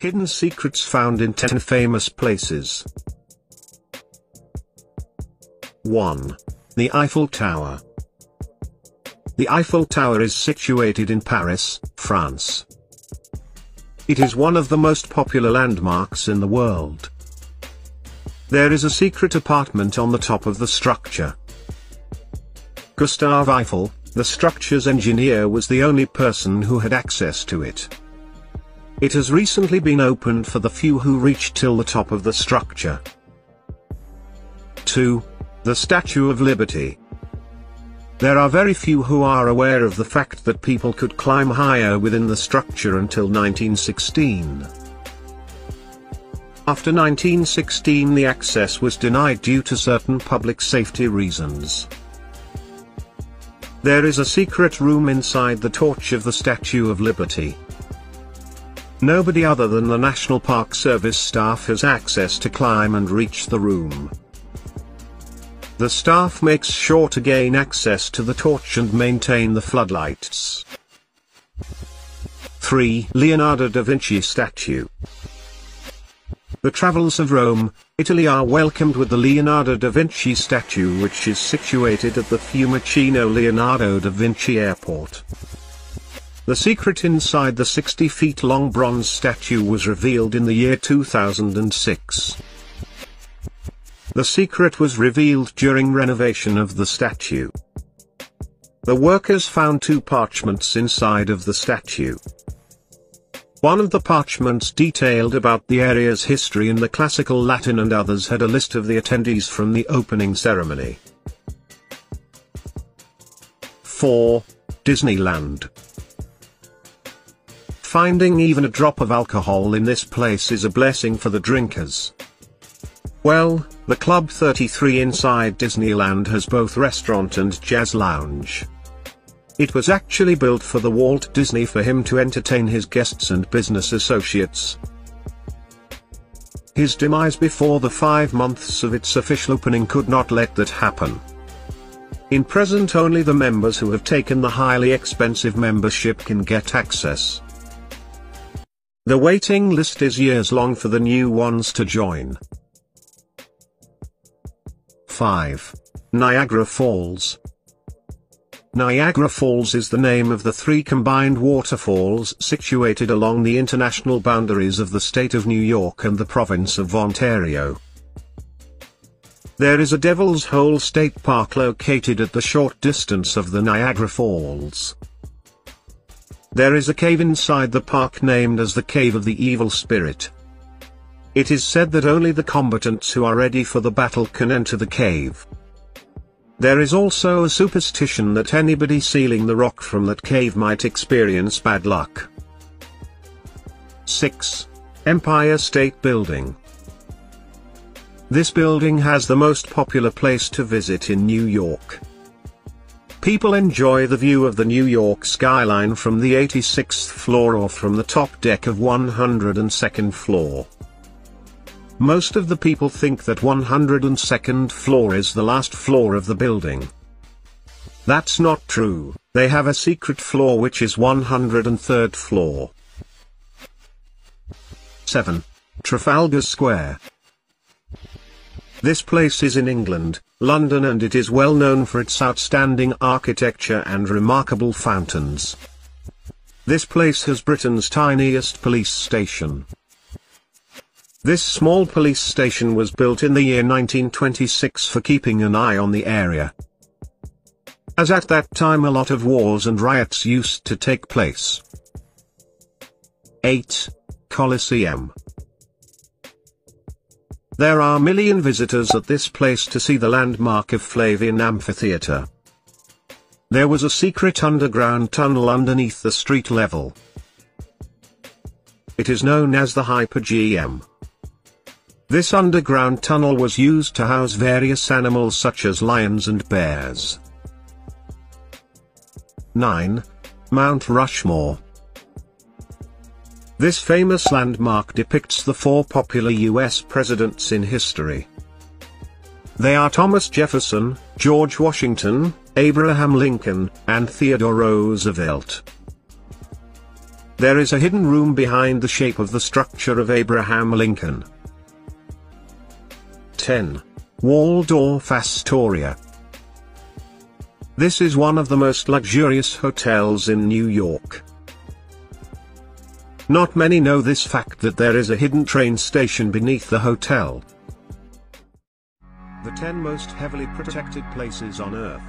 Hidden secrets found in 10 famous places. 1. The Eiffel Tower. The Eiffel Tower is situated in Paris, France. It is one of the most popular landmarks in the world. There is a secret apartment on the top of the structure. Gustave Eiffel, the structure's engineer, was the only person who had access to it. It has recently been opened for the few who reach till the top of the structure. 2. The Statue of Liberty. There are very few who are aware of the fact that people could climb higher within the structure until 1916. After 1916, the access was denied due to certain public safety reasons. There is a secret room inside the torch of the Statue of Liberty. Nobody other than the National Park Service staff has access to climb and reach the room. The staff makes sure to gain access to the torch and maintain the floodlights. 3. Leonardo da Vinci statue. The travellers of Rome, Italy are welcomed with the Leonardo da Vinci statue, which is situated at the Fiumicino Leonardo da Vinci Airport. The secret inside the 60 feet long bronze statue was revealed in the year 2006. The secret was revealed during renovation of the statue. The workers found 2 parchments inside of the statue. One of the parchments detailed about the area's history in the classical Latin, and others had a list of the attendees from the opening ceremony. 4. Disneyland. Finding even a drop of alcohol in this place is a blessing for the drinkers. Well, the Club 33 inside Disneyland has both restaurant and jazz lounge. It was actually built for the Walt Disney for him to entertain his guests and business associates. His demise before the 5 months of its official opening could not let that happen. In present, only the members who have taken the highly expensive membership can get access. The waiting list is years long for the new ones to join. 5. Niagara Falls. Niagara Falls is the name of the 3 combined waterfalls situated along the international boundaries of the state of New York and the province of Ontario. There is a Devil's Hole State Park located at the short distance of the Niagara Falls. There is a cave inside the park named as the Cave of the Evil Spirit. It is said that only the combatants who are ready for the battle can enter the cave. There is also a superstition that anybody sealing the rock from that cave might experience bad luck. 6. Empire State Building. This building has the most popular place to visit in New York. People enjoy the view of the New York skyline from the 86th floor or from the top deck of 102nd floor. Most of the people think that 102nd floor is the last floor of the building. That's not true. They have a secret floor which is 103rd floor. 7. Trafalgar Square. This place is in England, London, and it is well known for its outstanding architecture and remarkable fountains. This place has Britain's tiniest police station. This small police station was built in the year 1926 for keeping an eye on the area, as at that time a lot of wars and riots used to take place. 8. Colosseum. There are a million visitors at this place to see the landmark of Flavian Amphitheatre. There was a secret underground tunnel underneath the street level. It is known as the Hyper-GM. This underground tunnel was used to house various animals such as lions and bears. 9. Mount Rushmore. This famous landmark depicts the 4 popular U.S. presidents in history. They are Thomas Jefferson, George Washington, Abraham Lincoln, and Theodore Roosevelt. There is a hidden room behind the shape of the structure of Abraham Lincoln. 10. Waldorf Astoria. This is one of the most luxurious hotels in New York. Not many know this fact, that there is a hidden train station beneath the hotel. The 10 most heavily protected places on Earth.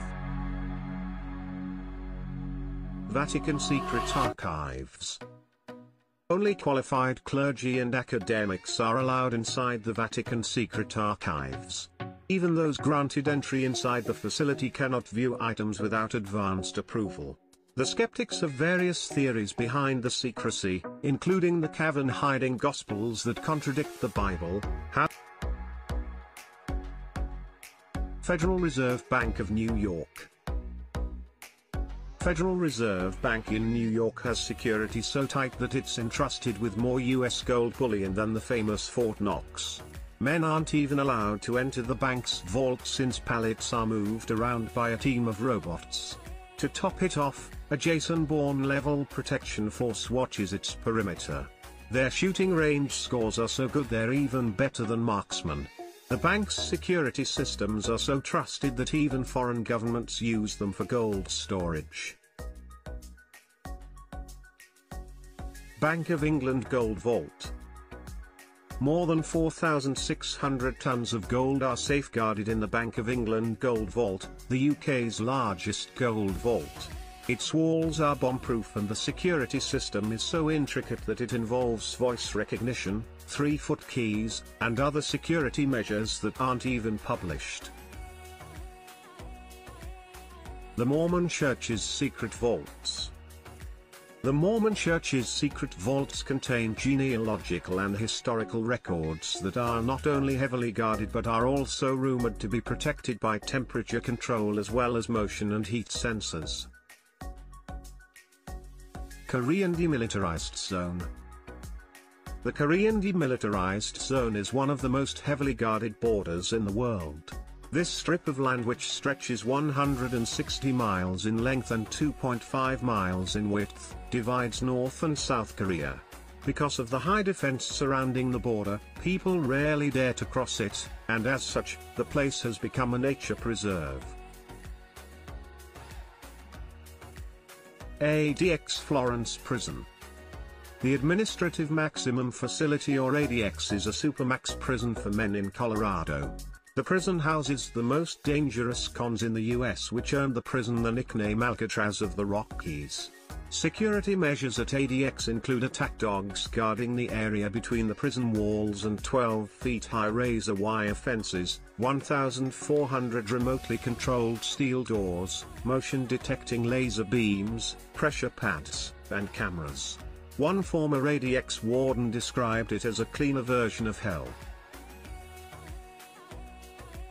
Vatican Secret Archives. Only qualified clergy and academics are allowed inside the Vatican Secret Archives. Even those granted entry inside the facility cannot view items without advanced approval. The skeptics have various theories behind the secrecy, including the cavern-hiding Gospels that contradict the Bible. Federal Reserve Bank of New York. Federal Reserve Bank in New York has security so tight that it's entrusted with more US gold bullion than the famous Fort Knox. Men aren't even allowed to enter the bank's vault since pallets are moved around by a team of robots. To top it off, a Jason Bourne-level protection force watches its perimeter. Their shooting range scores are so good they're even better than marksmen. The bank's security systems are so trusted that even foreign governments use them for gold storage. Bank of England Gold Vault. More than 4,600 tons of gold are safeguarded in the Bank of England Gold Vault, the UK's largest gold vault. Its walls are bomb-proof and the security system is so intricate that it involves voice recognition, 3-foot keys, and other security measures that aren't even published. The Mormon Church's Secret Vaults. The Mormon Church's secret vaults contain genealogical and historical records that are not only heavily guarded but are also rumored to be protected by temperature control as well as motion and heat sensors. Korean Demilitarized Zone. The Korean Demilitarized Zone is one of the most heavily guarded borders in the world. This strip of land, which stretches 160 miles in length and 2.5 miles in width, divides North and South Korea. Because of the high defense surrounding the border, people rarely dare to cross it, and as such, the place has become a nature preserve. ADX Florence Prison. The Administrative Maximum Facility, or ADX, is a supermax prison for men in Colorado. The prison houses the most dangerous cons in the US, which earned the prison the nickname Alcatraz of the Rockies. Security measures at ADX include attack dogs guarding the area between the prison walls and 12-feet-high razor wire fences, 1,400 remotely controlled steel doors, motion-detecting laser beams, pressure pads, and cameras. One former ADX warden described it as a cleaner version of hell.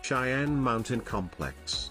Cheyenne Mountain Complex.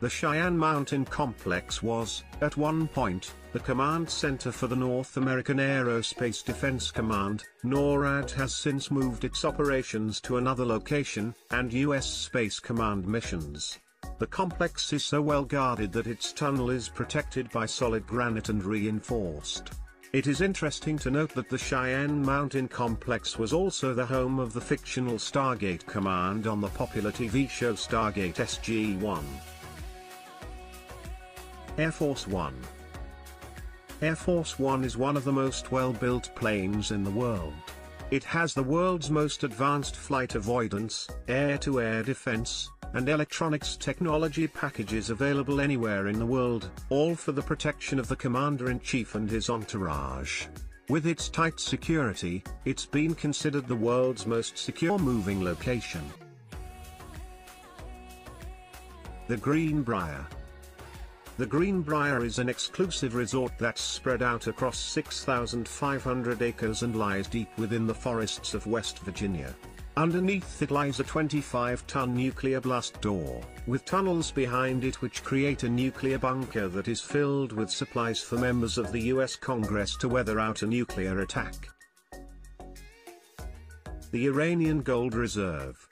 The Cheyenne Mountain Complex was, at one point, the command center for the North American Aerospace Defense Command. NORAD has since moved its operations to another location, and U.S. Space Command missions. The complex is so well guarded that its tunnel is protected by solid granite and reinforced. It is interesting to note that the Cheyenne Mountain Complex was also the home of the fictional Stargate Command on the popular TV show Stargate SG-1. Air Force One. Air Force One is one of the most well-built planes in the world. It has the world's most advanced flight avoidance, air-to-air defense, and electronics technology packages available anywhere in the world, all for the protection of the Commander-in-Chief and his entourage. With its tight security, it's been considered the world's most secure moving location. The Greenbrier. The Greenbrier is an exclusive resort that's spread out across 6,500 acres and lies deep within the forests of West Virginia. Underneath it lies a 25-ton nuclear blast door, with tunnels behind it which create a nuclear bunker that is filled with supplies for members of the US Congress to weather out a nuclear attack. The Iranian Gold Reserve.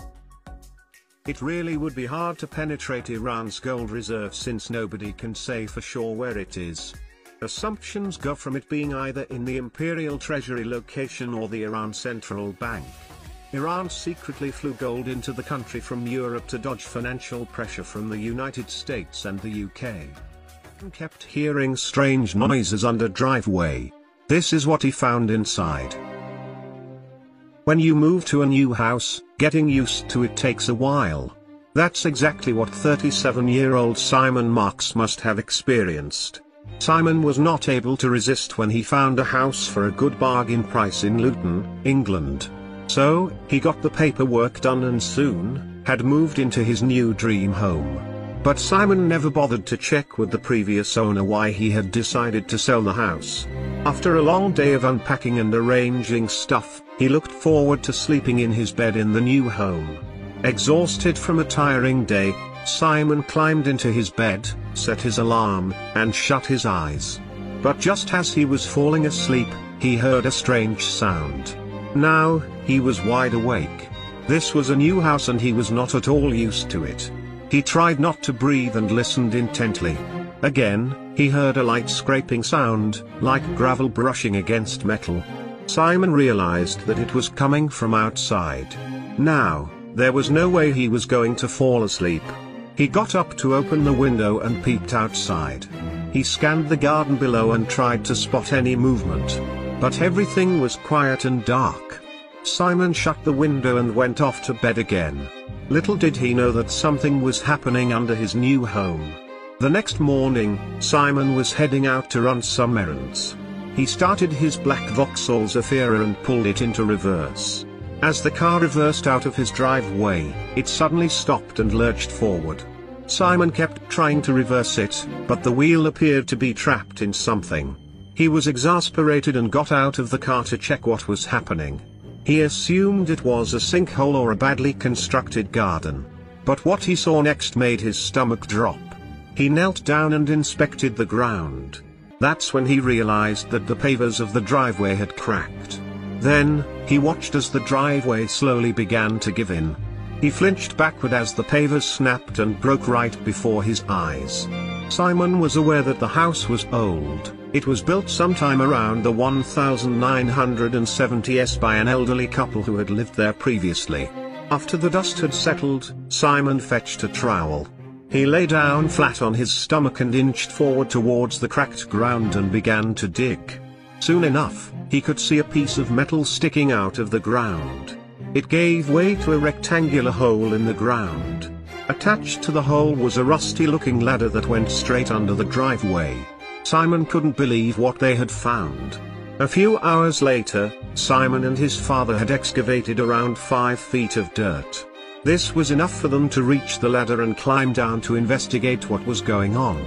It really would be hard to penetrate Iran's gold reserve since nobody can say for sure where it is. Assumptions go from it being either in the Imperial Treasury location or the Iran Central Bank. Iran secretly flew gold into the country from Europe to dodge financial pressure from the United States and the UK. He kept hearing strange noises under driveway. This is what he found inside. When you move to a new house, getting used to it takes a while. That's exactly what 37-year-old Simon Marks must have experienced. Simon was not able to resist when he found a house for a good bargain price in Luton, England. So, he got the paperwork done and soon, had moved into his new dream home. But Simon never bothered to check with the previous owner why he had decided to sell the house. After a long day of unpacking and arranging stuff, he looked forward to sleeping in his bed in the new home. Exhausted from a tiring day, Simon climbed into his bed, set his alarm, and shut his eyes. But just as he was falling asleep, he heard a strange sound. Now, he was wide awake. This was a new house and he was not at all used to it. He tried not to breathe and listened intently. Again, he heard a light scraping sound, like gravel brushing against metal. Simon realized that it was coming from outside. Now, there was no way he was going to fall asleep. He got up to open the window and peeped outside. He scanned the garden below and tried to spot any movement. But everything was quiet and dark. Simon shut the window and went off to bed again. Little did he know that something was happening under his new home. The next morning, Simon was heading out to run some errands. He started his black Vauxhall Zafira and pulled it into reverse. As the car reversed out of his driveway, it suddenly stopped and lurched forward. Simon kept trying to reverse it, but the wheel appeared to be trapped in something. He was exasperated and got out of the car to check what was happening. He assumed it was a sinkhole or a badly constructed garden. But what he saw next made his stomach drop. He knelt down and inspected the ground. That's when he realized that the pavers of the driveway had cracked. Then, he watched as the driveway slowly began to give in. He flinched backward as the pavers snapped and broke right before his eyes. Simon was aware that the house was old. It was built sometime around the 1970s by an elderly couple who had lived there previously. After the dust had settled, Simon fetched a trowel. He lay down flat on his stomach and inched forward towards the cracked ground and began to dig. Soon enough, he could see a piece of metal sticking out of the ground. It gave way to a rectangular hole in the ground. Attached to the hole was a rusty-looking ladder that went straight under the driveway. Simon couldn't believe what they had found. A few hours later, Simon and his father had excavated around 5 feet of dirt. This was enough for them to reach the ladder and climb down to investigate what was going on.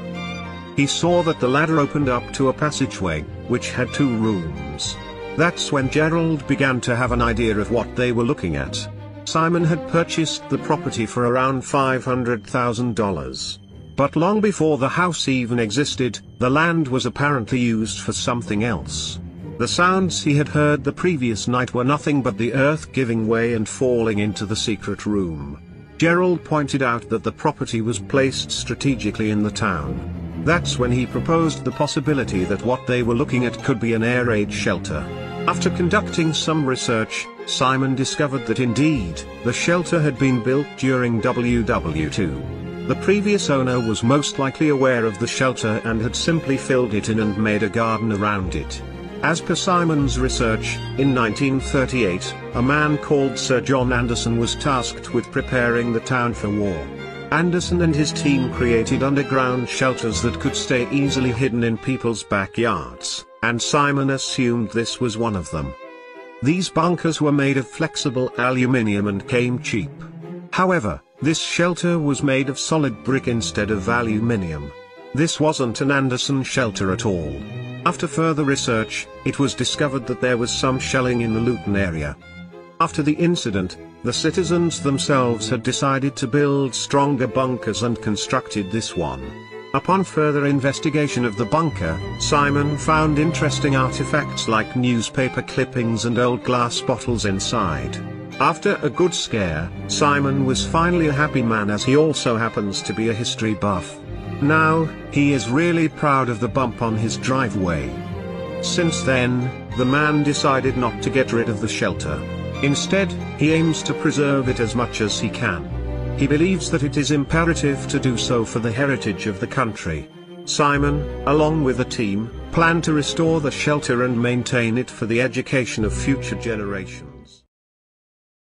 He saw that the ladder opened up to a passageway, which had 2 rooms. That's when Gerald began to have an idea of what they were looking at. Simon had purchased the property for around $500,000. But long before the house even existed, the land was apparently used for something else. The sounds he had heard the previous night were nothing but the earth giving way and falling into the secret room. Gerald pointed out that the property was placed strategically in the town. That's when he proposed the possibility that what they were looking at could be an air raid shelter. After conducting some research, Simon discovered that indeed, the shelter had been built during WW2. The previous owner was most likely aware of the shelter and had simply filled it in and made a garden around it. As per Simon's research, in 1938, a man called Sir John Anderson was tasked with preparing the town for war. Anderson and his team created underground shelters that could stay easily hidden in people's backyards, and Simon assumed this was one of them. These bunkers were made of flexible aluminium and came cheap. However, this shelter was made of solid brick instead of aluminium. This wasn't an Anderson shelter at all. After further research, it was discovered that there was some shelling in the Luton area. After the incident, the citizens themselves had decided to build stronger bunkers and constructed this one. Upon further investigation of the bunker, Simon found interesting artifacts like newspaper clippings and old glass bottles inside. After a good scare, Simon was finally a happy man, as he also happens to be a history buff. Now, he is really proud of the bump on his driveway. Since then, the man decided not to get rid of the shelter. Instead, he aims to preserve it as much as he can. He believes that it is imperative to do so for the heritage of the country. Simon, along with a team, plan to restore the shelter and maintain it for the education of future generations.